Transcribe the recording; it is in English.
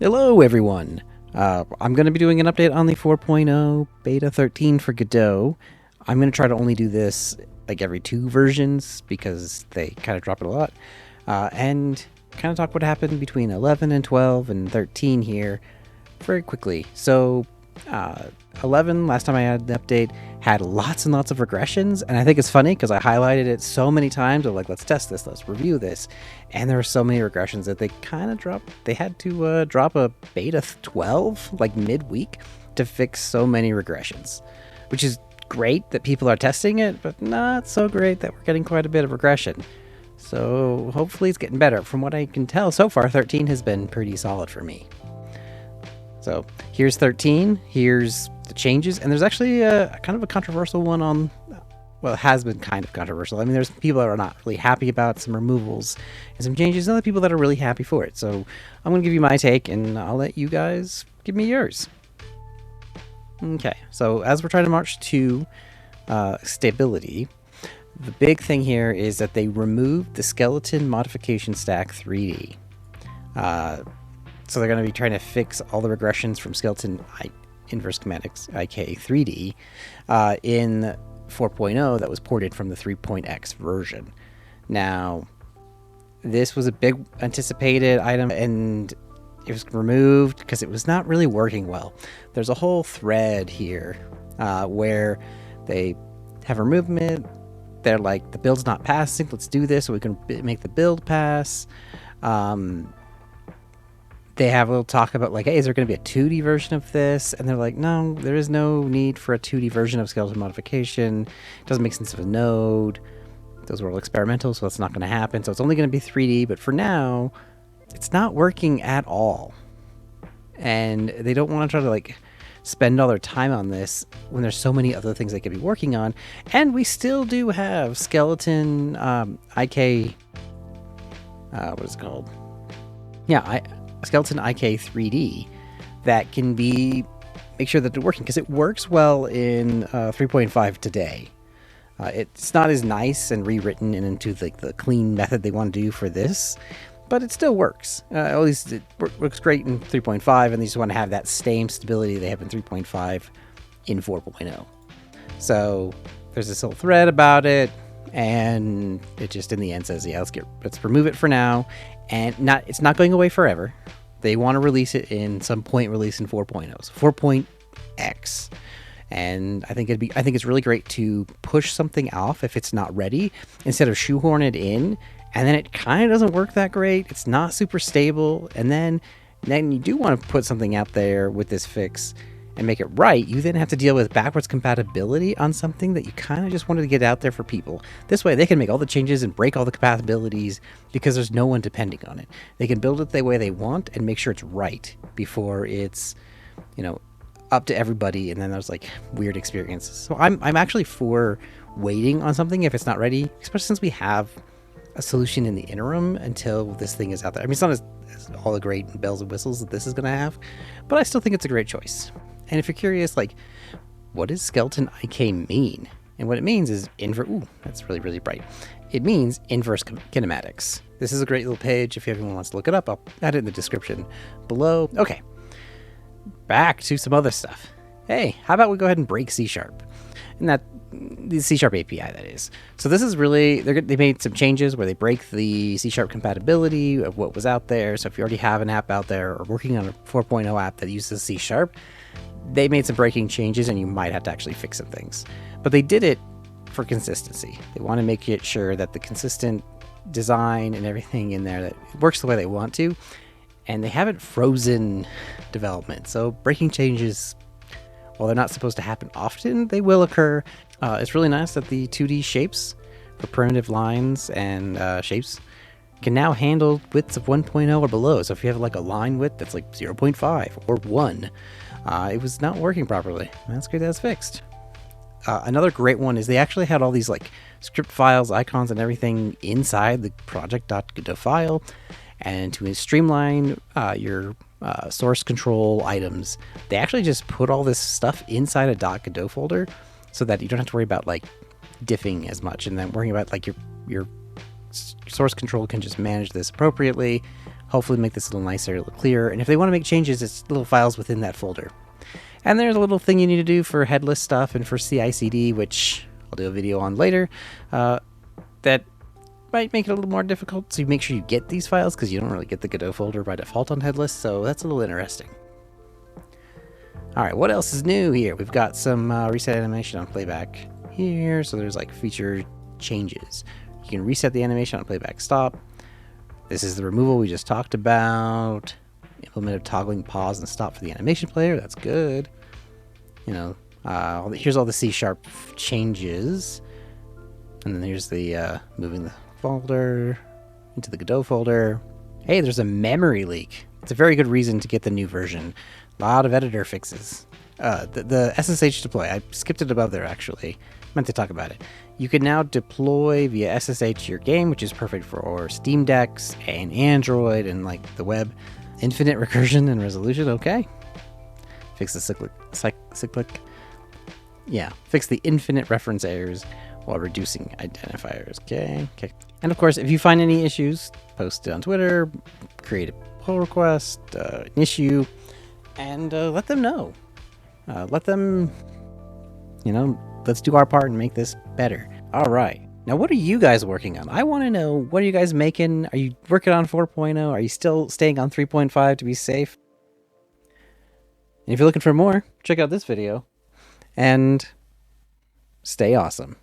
Hello, everyone. I'm going to be doing an update on the 4.0 beta 13 for Godot. I'm going to try to only do this like every two versions because they kind of drop it a lot. And kind of talk what happened between 11 and 12 and 13 here very quickly. So, 11, last time I had the update, had lots and lots of regressions. And I think it's funny because I highlighted it so many times of like, let's test this, let's review this. And there were so many regressions that they kind of dropped. They had to drop a beta 12 like midweek to fix so many regressions, which is great that people are testing it, but not so great that we're getting quite a bit of regression. So hopefully it's getting better. From what I can tell so far, 13 has been pretty solid for me. So here's 13, here's the changes, and there's actually a kind of a controversial one on, well, it has been kind of controversial. I mean, there's people that are not really happy about some removals and some changes, and other people that are really happy for it. So I'm going to give you my take, and I'll let you guys give me yours. Okay, so as we're trying to march to stability, the big thing here is that they removed the skeleton modification stack 3D. So they're going to be trying to fix all the regressions from skeleton inverse schematics IK 3D in 4.0 that was ported from the 3.x version. Now, this was a big anticipated item, and it was removed because it was not really working well. There's a whole thread here where they have removed it. They're like, the build's not passing, let's do this so we can make the build pass. They have a little talk about like, hey, is there going to be a 2D version of this? And they're like, no, there is no need for a 2D version of skeleton modification. It doesn't make sense of a node. Those were all experimental, so that's not going to happen. So it's only going to be 3D, but for now, it's not working at all. And they don't want to try to like spend all their time on this when there's so many other things they could be working on. And we still do have skeleton IK, what is it called? Yeah, skeleton IK 3D that can be make sure that they're working, because it works well in 3.5 today. It's not as nice and rewritten and into the clean method they want to do for this, but it still works. At least it works great in 3.5, and they just want to have that same stability they have in 3.5 in 4.0. So there's this whole thread about it, and it just in the end says, yeah, let's remove it for now, and it's not going away forever. They want to release it in some point release in 4.0, so 4.x. And I think it's really great to push something off if it's not ready instead of shoehorn it in, and then it kind of doesn't work that great. It's not super stable, and then you do want to put something out there with this fix and make it right. You then have to deal with backwards compatibility on something that you kind of just wanted to get out there for people. This way they can make all the changes and break all the compatibilities because there's no one depending on it. They can build it the way they want and make sure it's right before it's, up to everybody, and then there's like weird experiences. So I'm actually for waiting on something if it's not ready, especially since we have a solution in the interim until this thing is out there. I mean, it's not as all the great bells and whistles that this is going to have, but I still think it's a great choice. And if you're curious, like, what does skeleton IK mean? And what it means is that's really, really bright. It means inverse kinematics. This is a great little page. If everyone wants to look it up, I'll add it in the description below. Okay, back to some other stuff. Hey, how about we go ahead and break C#? And that the C# API, that is. So this is really, they made some changes where they break the C# compatibility of what was out there. So if you already have an app out there or working on a 4.0 app that uses C#, they made some breaking changes, and you might have to actually fix some things. But they did it for consistency. They want to make it sure that the consistent design and everything in there that works the way they want to, and they haven't frozen development. So breaking changes, while they're not supposed to happen often, they will occur. It's really nice that the 2D shapes for primitive lines and shapes can now handle widths of 1.0 or below. So if you have like a line width that's like 0.5 or 1, it was not working properly. That's great that's fixed. Another great one is they actually had all these like script files, icons, and everything inside the project.godot file. And to streamline your source control items, they actually just put all this stuff inside a .godot folder so that you don't have to worry about like diffing as much, and then worrying about like your source control can just manage this appropriately hopefully make this a little nicer, a little clearer. And if they want to make changes, it's little files within that folder. And there's a little thing you need to do for headless stuff and for CI/CD, which I'll do a video on later, that might make it a little more difficult. So you make sure you get these files, because you don't really get the Godot folder by default on headless, so that's a little interesting. Alright, what else is new here? We've got some reset animation on playback here, so there's like feature changes. You can reset the animation on playback stop. This is the removal we just talked about. Implemented toggling pause and stop for the animation player. That's good. You know, here's all the C# changes. And then here's the moving the folder into the Godot folder. Hey, there's a memory leak. It's a very good reason to get the new version. A lot of editor fixes. The SSH deploy, I skipped it above there actually. Meant to talk about it. You can now deploy via SSH your game, which is perfect for Steam Decks and Android and like the web. Infinite recursion and resolution, okay. Fix the cyclic. Yeah, fix the infinite reference errors while reducing identifiers, okay. And of course, if you find any issues, post it on Twitter, create a pull request, an issue, and let them know. Let them, you know, let's do our part and make this better. All right. Now, what are you guys working on? I want to know, what are you guys making? Are you working on 4.0? Are you still staying on 3.5 to be safe? And if you're looking for more, check out this video and stay awesome.